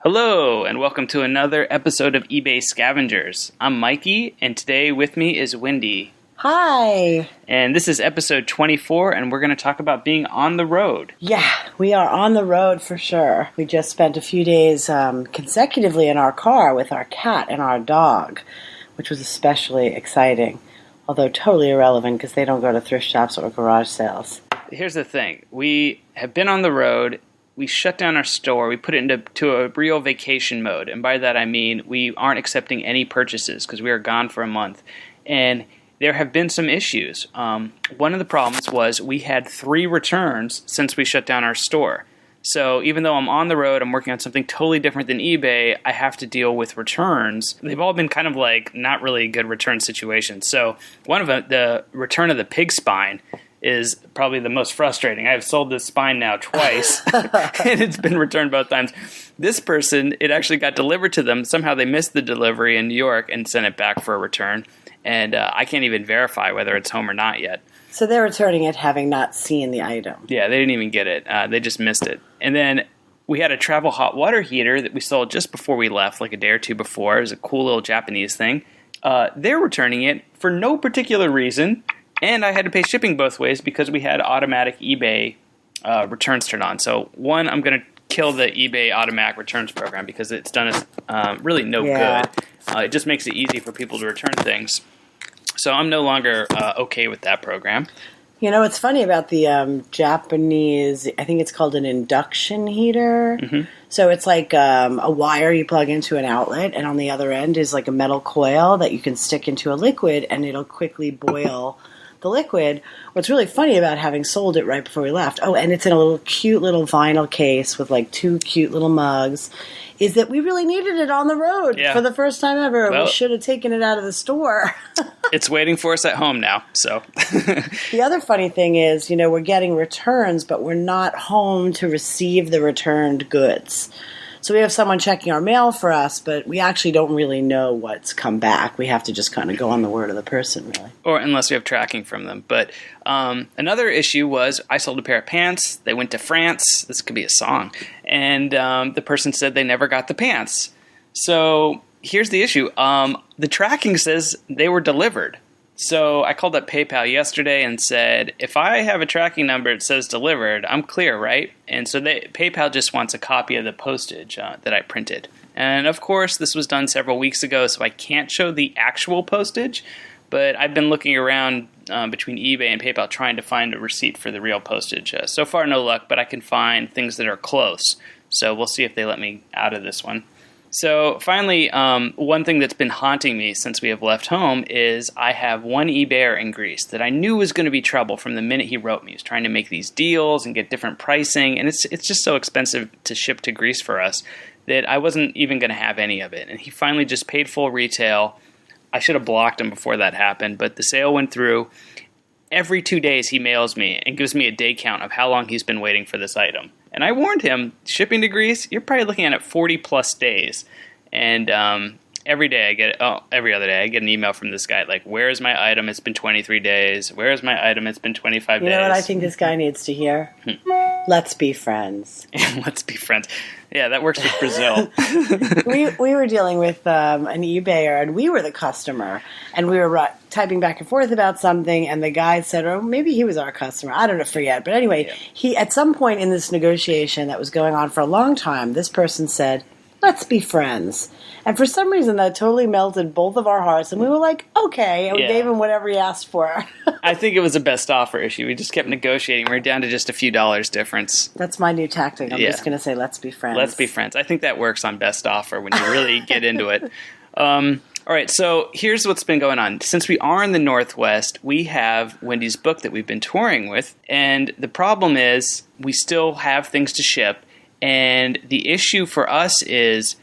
Hello, and welcome to another episode of eBay Scavengers. I'm Mikey, and today with me is Wendy. Hi. And this is episode 24, and we're going to talk about being on the road. Yeah, we are on the road for sure. We just spent a few days consecutively in our car with our cat and our dog, which was especially exciting, although totally irrelevant because they don't go to thrift shops or garage sales. Here's the thing. We have been on the road. We shut down our store. We put it into a real vacation mode. And by that I mean we aren't accepting any purchases because we are gone for a month. And there have been some issues. One of the problems was we had 3 returns since we shut down our store. So even though I'm on the road, I'm working on something totally different than eBay, I have to deal with returns. They've all been kind of like not really good return situations. So one of them, the return of the pig spine, is probably the most frustrating. I've sold this spine now twice, and it's been returned both times. This person, it actually got delivered to them. Somehow they missed the delivery in New York and sent it back for a return. And I can't even verify whether it's home or not yet. So they're returning it having not seen the item. Yeah, they didn't even get it. They just missed it. And then we had a travel hot water heater that we sold just before we left, like a day or two before. It was a cool little Japanese thing. They're returning it for no particular reason. And I had to pay shipping both ways because we had automatic eBay returns turned on. So one, I'm going to kill the eBay automatic returns program because it's done us really no good. It just makes it easy for people to return things. So I'm no longer okay with that program. You know, what's funny about the Japanese, I think it's called an induction heater. Mm-hmm. So it's like a wire you plug into an outlet, and on the other end is like a metal coil that you can stick into a liquid, and it'll quickly boil the liquid. What's really funny about having sold it right before we left, and it's in a little cute little vinyl case with like 2 cute little mugs, is that we really needed it on the road for the first time ever. Well, we should have taken it out of the store. It's waiting for us at home now. So the other funny thing is, you know, we're getting returns, but we're not home to receive the returned goods. So we have someone checking our mail for us, but we actually don't really know what's come back. We have to just kind of go on the word of the person, really. Or unless we have tracking from them. But another issue was I sold a pair of pants. They went to France. This could be a song. And the person said they never got the pants. So here's the issue. The tracking says they were delivered. So I called up PayPal yesterday and said, if I have a tracking number that says delivered, I'm clear, right? And so PayPal just wants a copy of the postage that I printed. And of course, this was done several weeks ago, so I can't show the actual postage. But I've been looking around between eBay and PayPal trying to find a receipt for the real postage. So far, no luck, but I can find things that are close. So we'll see if they let me out of this one. So finally, one thing that's been haunting me since we have left home is I have one eBayer in Greece that I knew was going to be trouble from the minute he wrote me. He was trying to make these deals and get different pricing, and it's just so expensive to ship to Greece for us that I wasn't even going to have any of it. And he finally just paid full retail. I should have blocked him before that happened, but the sale went through. Every 2 days he mails me and gives me a day count of how long he's been waiting for this item. And I warned him, shipping to Greece, you're probably looking at it 40 plus days. And every other day I get an email from this guy like, where's my item? It's been 23 days. Where's my item? It's been 25 days. You know what I think this guy needs to hear? Let's be friends. Let's be friends. Yeah, that works with Brazil. we were dealing with an eBayer, and we were the customer, and we were typing back and forth about something, and the guy said, or maybe he was our customer, I don't know, forget. But anyway, he at some point in this negotiation that was going on for a long time, this person said, let's be friends. And for some reason, that totally melted both of our hearts. And we were like, okay. And we gave him whatever he asked for. I think it was a best offer issue. We just kept negotiating. We were down to just a few dollars difference. That's my new tactic. I'm just going to say, let's be friends. Let's be friends. I think that works on best offer when you really get into it. All right, so here's what's been going on. Since we are in the Northwest, we have Wendy's book that we've been touring with. And the problem is we still have things to ship. And the issue for us is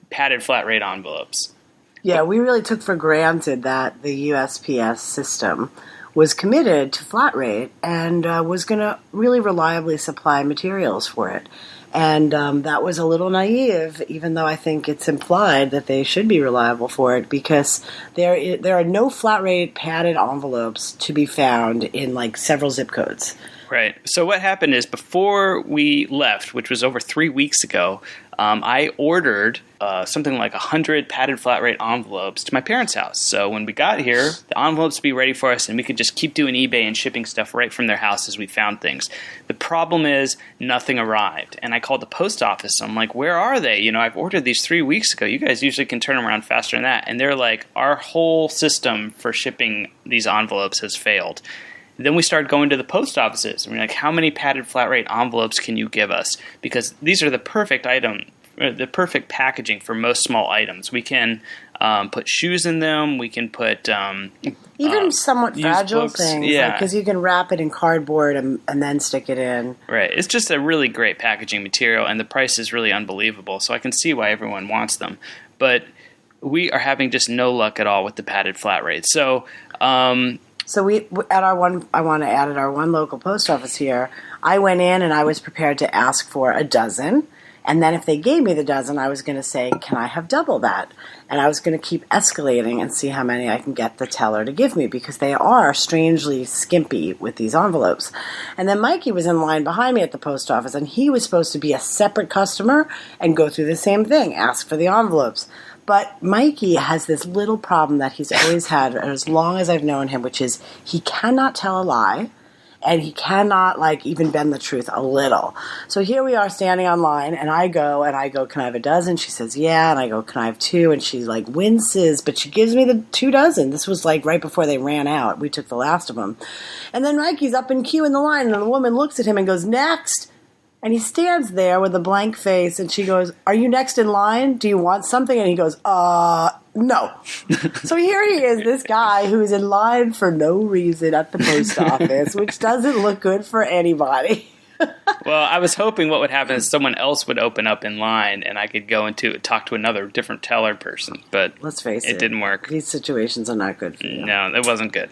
padded flat rate envelopes. Yeah, we really took for granted that the USPS system was committed to flat rate and was going to really reliably supply materials for it. And that was a little naive, even though I think it's implied that they should be reliable for it, because there are no flat rate padded envelopes to be found in like several zip codes. Right. So what happened is before we left, which was over 3 weeks ago, I ordered something like 100 padded flat rate envelopes to my parents' house. So when we got here, the envelopes would be ready for us, and we could just keep doing eBay and shipping stuff right from their house as we found things. The problem is nothing arrived, and I called the post office. I'm like, where are they? You know, I've ordered these 3 weeks ago. You guys usually can turn them around faster than that. And they're like, our whole system for shipping these envelopes has failed. Then we started going to the post offices. And we're like, how many padded flat rate envelopes can you give us? Because these are the perfect perfect packaging for most small items. We can put shoes in them. We can put even somewhat fragile books. things. Yeah, because you can wrap it in cardboard and then stick it in. Right. It's just a really great packaging material, and the price is really unbelievable. So I can see why everyone wants them. But we are having just no luck at all with the padded flat rate. So we at our one, I want to add at our one local post office here, I went in and I was prepared to ask for a dozen. And then if they gave me the dozen, I was going to say, can I have double that? And I was going to keep escalating and see how many I can get the teller to give me, because they are strangely skimpy with these envelopes. And then Mikey was in line behind me at the post office, and he was supposed to be a separate customer and go through the same thing, ask for the envelopes. But Mikey has this little problem that he's always had as long as I've known him, which is he cannot tell a lie, and he cannot, even bend the truth a little. So here we are standing online, and I go, can I have a dozen? She says, yeah. And I go, can I have two? And she, winces, but she gives me the 2 dozen. This was, right before they ran out. We took the last of them. And then Mikey's up in queue in the line, and the woman looks at him and goes, next. And he stands there with a blank face, and she goes, are you next in line? Do you want something? And he goes, no. So here he is, this guy who's in line for no reason at the post office, which doesn't look good for anybody. Well, I was hoping what would happen is someone else would open up in line, and I could go into talk to another different teller person. But let's face it, didn't work. These situations are not good for you. No, it wasn't good.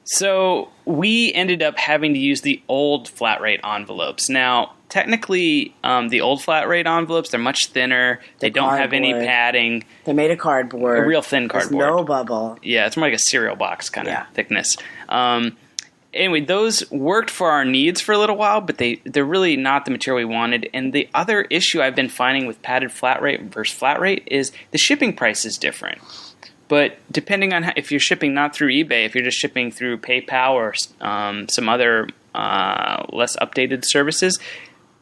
So we ended up having to use the old flat rate envelopes. Now, technically, the old flat rate envelopes, they're much thinner. They don't have any padding. They're made of cardboard. A real thin cardboard. There's no bubble. Yeah, it's more like a cereal box kind of thickness. Anyway, those worked for our needs for a little while, but they're really not the material we wanted. And the other issue I've been finding with padded flat rate versus flat rate is the shipping price is different. But depending on if you're shipping not through eBay, if you're just shipping through PayPal or some other less updated services,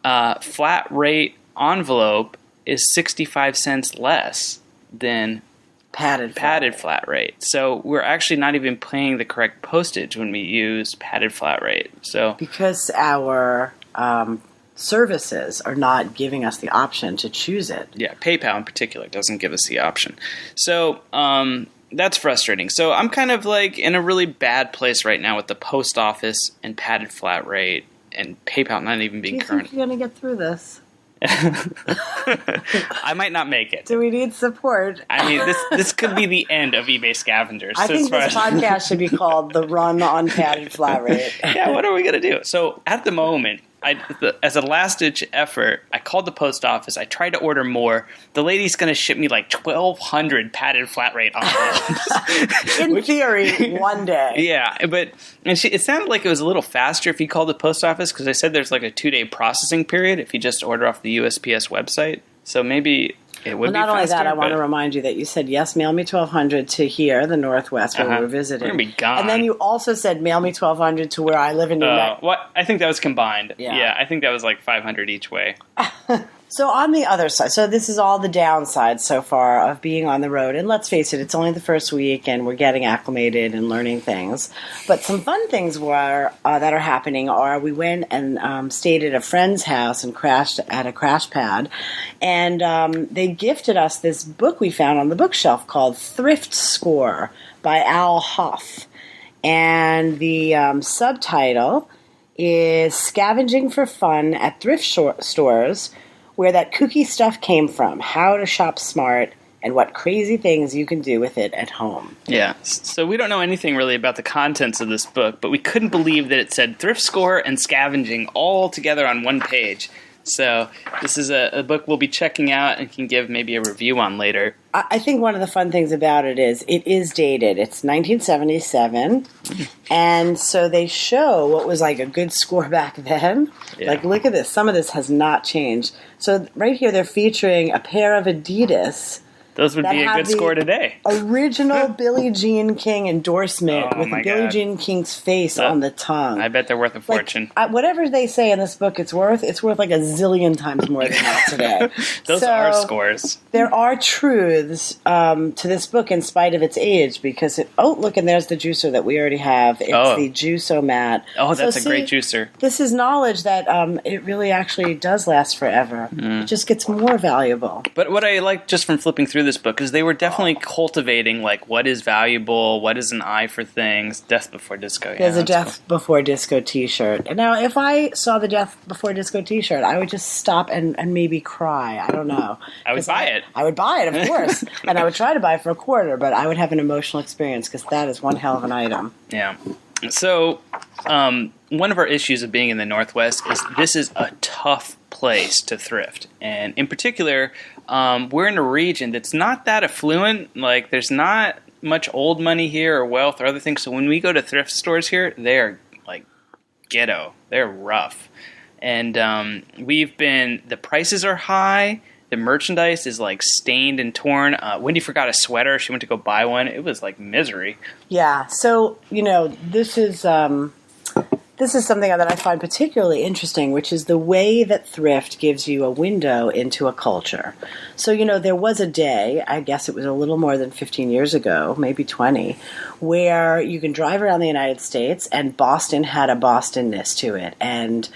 flat rate envelope is 65 cents less than padded flat rate. So we're actually not even paying the correct postage when we use padded flat rate. So because our services are not giving us the option to choose it. Yeah, PayPal in particular doesn't give us the option. So that's frustrating. So I'm kind of in a really bad place right now with the post office and padded flat rate and PayPal not even being current. Do you think you're going to get through this? I might not make it. Do we need support? I mean, this could be the end of eBay Scavengers. I think this podcast should be called The Run on Padded Flat Rate. Yeah, what are we going to do? So at the moment, as a last-ditch effort, I called the post office. I tried to order more. The lady's going to ship me 1,200 padded flat rate envelopes. In theory, one day. Yeah, it sounded like it was a little faster if you called the post office, because I said there's a 2-day processing period if you just order off the USPS website. So maybe it would be faster. Not only that, I want to remind you that you said, yes, mail me 1,200 to here, the Northwest, where we were visiting. We're going to be gone. And then you also said, mail me 1,200 to where I live in New Mexico. What? I think that was combined. Yeah, I think that was 500 each way. So on the other side, so this is all the downsides so far of being on the road. And let's face it, it's only the first week and we're getting acclimated and learning things. But some fun things that are happening are we went and stayed at a friend's house and crashed at a crash pad. And they gifted us this book we found on the bookshelf called Thrift Score by Al Huff. And the subtitle is Scavenging for Fun at Thrift Stores, Where That Kooky Stuff Came From, How to Shop Smart, and What Crazy Things You Can Do With It at Home. Yeah, so we don't know anything really about the contents of this book, but we couldn't believe that it said thrift score and scavenging all together on one page. So this is a book we'll be checking out and can give maybe a review on later. I think one of the fun things about it is dated. It's 1977, and so they show what was like a good score back then. Yeah. Like, look at this. Some of this has not changed. So right here they're featuring a pair of Adidas. Those would be a good score today. Original Billie Jean King endorsement with Billie Jean King's face on the tongue. I bet they're worth a fortune. Whatever they say in this book it's worth like a zillion times more than that today. Those are scores. There are truths to this book in spite of its age because look, and there's the juicer that we already have. It's the Juice-O-Mat. Oh, that's a great juicer. This is knowledge that it really actually does last forever. It just gets more valuable. But what I like just from flipping through this book is they were definitely cultivating like what is valuable, what is an eye for things. Death Before Disco. There's a Death Before Disco t-shirt. And now if I saw the Death Before Disco t-shirt, I would just stop and maybe cry. I don't know. I would buy it. I would buy it, of course. And I would try to buy it for $0.25, but I would have an emotional experience because that is one hell of an item. Yeah. So one of our issues of being in the Northwest is this is a tough place to thrift. And in particular, we're in a region that's not that affluent. Like, there's not much old money here or wealth or other things. So when we go to thrift stores here, they're like ghetto. They're rough. And the prices are high. The merchandise is like stained and torn. Wendy forgot a sweater. She went to go buy one. It was like misery. Yeah. So, this is something that I find particularly interesting, which is the way that thrift gives you a window into a culture. So, there was a day, I guess it was a little more than 15 years ago, maybe 20, where you can drive around the United States and Boston had a Boston-ness to it. And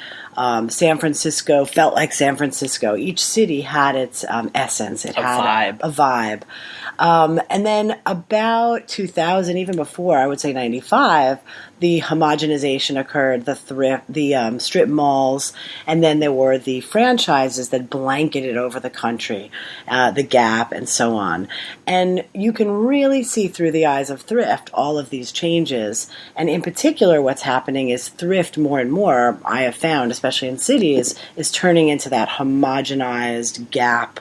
San Francisco felt like San Francisco. Each city had its essence. It had a vibe. And then about 2000, even before, I would say 95, the homogenization occurred, the strip malls, and then there were the franchises that blanketed over the country, the Gap, and so on. And you can really see through the eyes of thrift all of these changes. And in particular, what's happening is thrift more and more, I have found, especially in cities, is turning into that homogenized Gap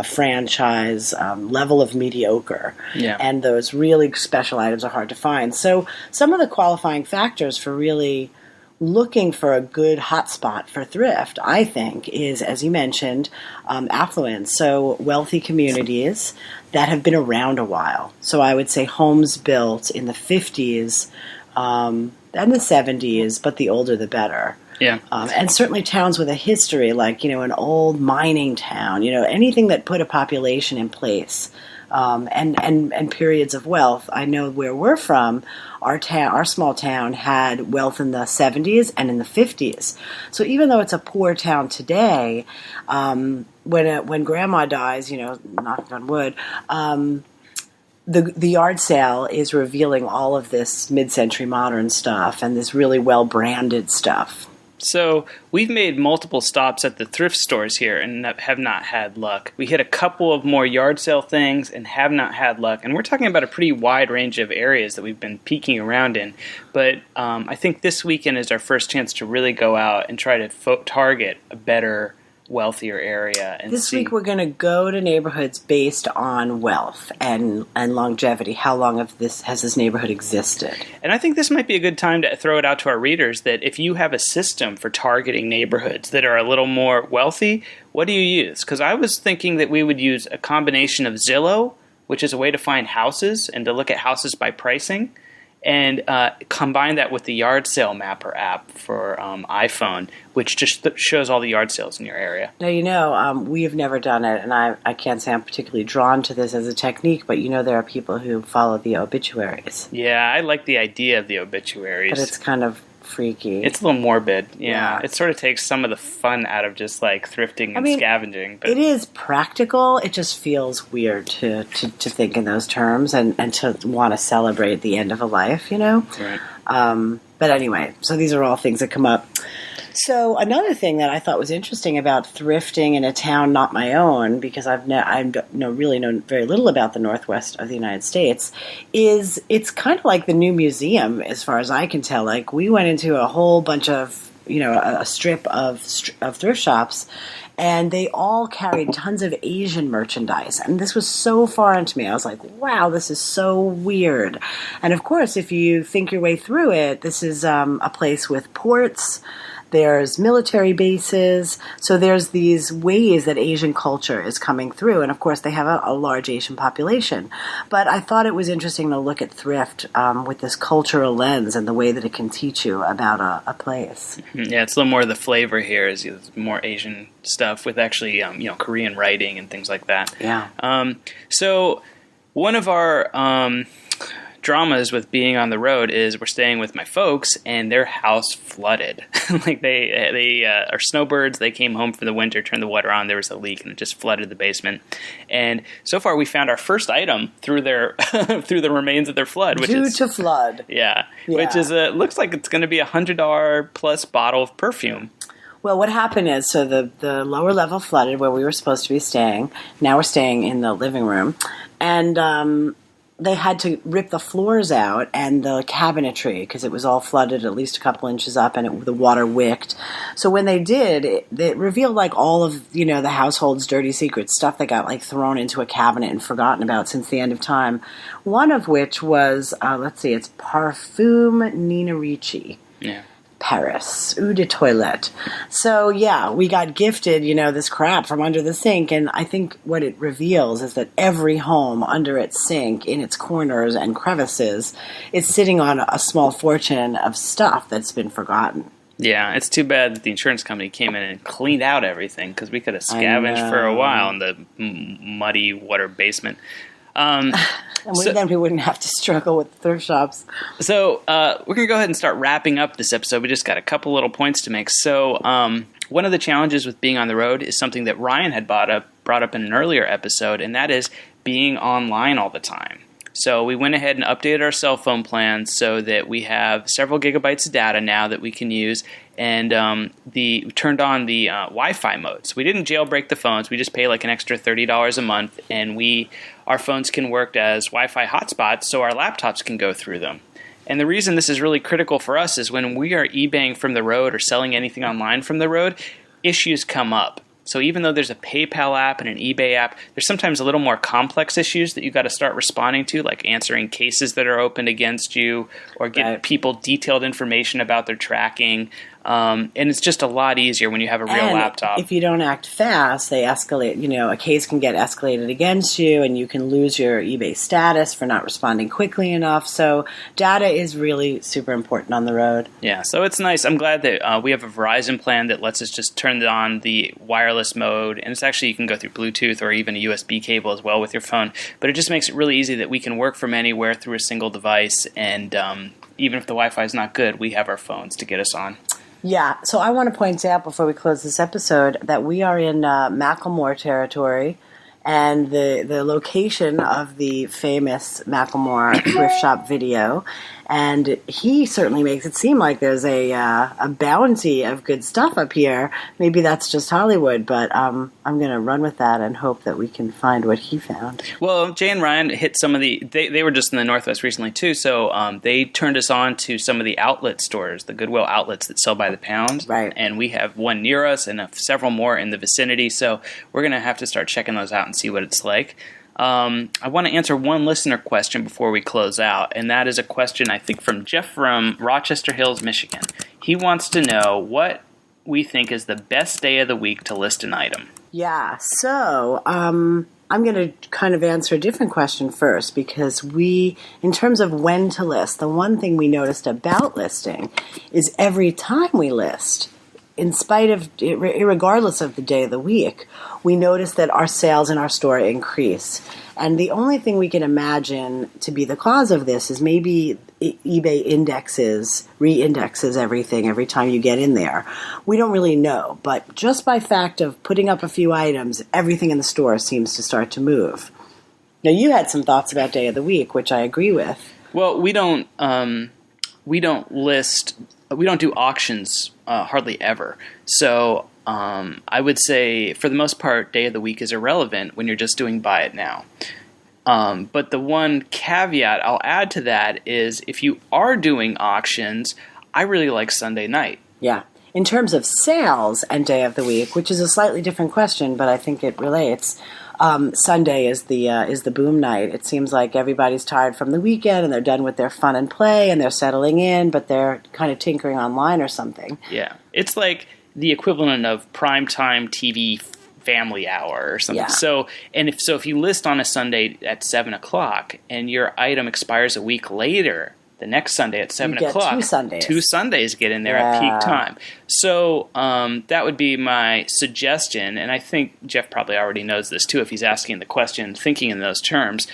franchise level of mediocre. Yeah. And those really special items are hard to find. So some of the qualifying factors for really looking for a good hotspot for thrift, I think, is, as you mentioned, affluence. So wealthy communities that have been around a while. So I would say homes built in the 50s and the 70s, but the older the better. Yeah. And certainly towns with a history, like, an old mining town, anything that put a population in place, and periods of wealth. I know where we're from, our small town had wealth in the 70s and in the 50s. So even though it's a poor town today, when grandma dies, knock on wood, the yard sale is revealing all of this mid-century modern stuff and this really well-branded stuff. So we've made multiple stops at the thrift stores here and have not had luck. We hit a couple of more yard sale things and have not had luck. And we're talking about a pretty wide range of areas that we've been peeking around in. But I think this weekend is our first chance to really go out and try to target a better, wealthier area. And this week we're going to go to neighborhoods based on wealth and longevity. How long has this neighborhood existed? And I think this might be a good time to throw it out to our readers that if you have a system for targeting neighborhoods that are a little more wealthy, what do you use? Because I was thinking that we would use a combination of Zillow, which is a way to find houses and to look at houses by pricing, and combine that with the Yard Sale Mapper app for iPhone, which just shows all the yard sales in your area. Now, we have never done it, and I can't say I'm particularly drawn to this as a technique, but there are people who follow the obituaries. Yeah, I like the idea of the obituaries. But it's kind of freaky. It's a little morbid, yeah. It sort of takes some of the fun out of just like thrifting and scavenging. But it is practical. It just feels weird to think in those terms and to want to celebrate the end of a life, Right. But anyway, so these are all things that come up. So another thing that I thought was interesting about thrifting in a town not my own, because I've really known very little about the Northwest of the United States, is it's kind of like the new museum as far as I can tell. Like, we went into a whole bunch of a strip of thrift shops, and they all carried tons of Asian merchandise. And this was so foreign to me. I was like, wow, this is so weird. And of course, if you think your way through it, this is a place with ports. There's military bases. So there's these ways that Asian culture is coming through. And of course, they have a large Asian population. But I thought it was interesting to look at thrift with this cultural lens and the way that it can teach you about a place. Yeah, it's a little more of the flavor here is more Asian stuff with actually, Korean writing and things like that. Yeah. So one of our dramas with being on the road is we're staying with my folks and their house flooded. Like they are snowbirds. They came home for the winter, turned the water on. There was a leak and it just flooded the basement. And so far we found our first item through their through the remains of their flood, Due to flood. Yeah, which is looks like it's going to be $100 plus bottle of perfume. Well, what happened is, so the lower level flooded where we were supposed to be staying. Now we're staying in the living room, and they had to rip the floors out and the cabinetry because it was all flooded at least a couple inches up, and the water wicked. So when they did, it revealed like all of the household's dirty secrets, stuff that got like thrown into a cabinet and forgotten about since the end of time. One of which was it's Parfum Nina Ricci. Yeah. Paris, eau de toilette. So yeah, we got gifted, this crap from under the sink, and I think what it reveals is that every home under its sink, in its corners and crevices, is sitting on a small fortune of stuff that's been forgotten. Yeah, it's too bad that the insurance company came in and cleaned out everything because we could have scavenged for a while in the muddy water basement. And then we wouldn't have to struggle with thrift shops. So we're going to go ahead and start wrapping up this episode. We just got a couple little points to make. So one of the challenges with being on the road is something that Ryan had brought up in an earlier episode, and that is being online all the time. So we went ahead and updated our cell phone plans so that we have several gigabytes of data now that we can use, and turned on the Wi-Fi mode. So we didn't jailbreak the phones. We just pay like an extra $30 a month, and our phones can work as Wi-Fi hotspots so our laptops can go through them. And the reason this is really critical for us is when we are eBaying from the road or selling anything online from the road, issues come up. So even though there's a PayPal app and an eBay app, there's sometimes a little more complex issues that you got to start responding to, like answering cases that are opened against you or getting people detailed information about their tracking. And it's just a lot easier when you have a real laptop. If you don't act fast, they escalate. A case can get escalated against you, and you can lose your eBay status for not responding quickly enough. So data is really super important on the road. Yeah, so it's nice. I'm glad that we have a Verizon plan that lets us just turn on the wireless mode. And it's actually, you can go through Bluetooth or even a USB cable as well with your phone. But it just makes it really easy that we can work from anywhere through a single device. And even if the Wi-Fi is not good, we have our phones to get us on. Yeah, so I want to point out before we close this episode that we are in Macklemore territory, and the location of the famous Macklemore thrift shop video. And he certainly makes it seem like there's a bounty of good stuff up here. Maybe that's just Hollywood, but I'm going to run with that and hope that we can find what he found. Well, Jay and Ryan hit some of they were just in the Northwest recently too, so they turned us on to some of the outlet stores, the Goodwill outlets that sell by the pound. Right. And we have one near us and several more in the vicinity, so we're going to have to start checking those out and see what it's like. I want to answer one listener question before we close out, and that is a question I think from Jeff from Rochester Hills, Michigan. He wants to know what we think is the best day of the week to list an item. Yeah, so I'm going to kind of answer a different question first, because in terms of when to list, the one thing we noticed about listing is every time we list, in spite of, irregardless of the day of the week, we notice that our sales in our store increase. And the only thing we can imagine to be the cause of this is maybe eBay re-indexes everything every time you get in there. We don't really know, but just by fact of putting up a few items, everything in the store seems to start to move. Now, you had some thoughts about day of the week, which I agree with. Well, we don't do auctions hardly ever. So I would say, for the most part, day of the week is irrelevant when you're just doing buy it now. But the one caveat I'll add to that is if you are doing auctions, I really like Sunday night. Yeah. in terms of sales and day of the week, which is a slightly different question, but I think it relates. Sunday is the boom night. It seems like everybody's tired from the weekend and they're done with their fun and play and they're settling in, but they're kind of tinkering online or something. Yeah. It's like the equivalent of primetime TV family hour or something. Yeah. So if you list on a Sunday at 7:00 and your item expires a week later, the next Sunday at 7:00, two Sundays get in there at peak time. So that would be my suggestion, and I think Jeff probably already knows this too if he's asking the question, thinking in those terms.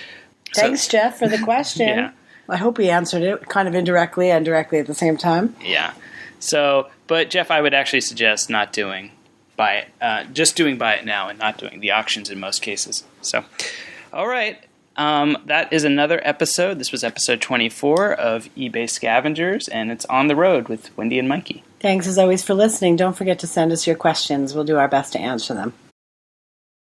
Thanks, Jeff, for the question. Yeah. I hope he answered it kind of indirectly and directly at the same time. Yeah. So, but Jeff, I would actually suggest not doing buy it, just doing buy it now and not doing the auctions in most cases. So, all right. That is another episode. This was episode 24 of eBay Scavengers, and it's on the road with Wendy and Mikey. Thanks, as always, for listening. Don't forget to send us your questions. We'll do our best to answer them.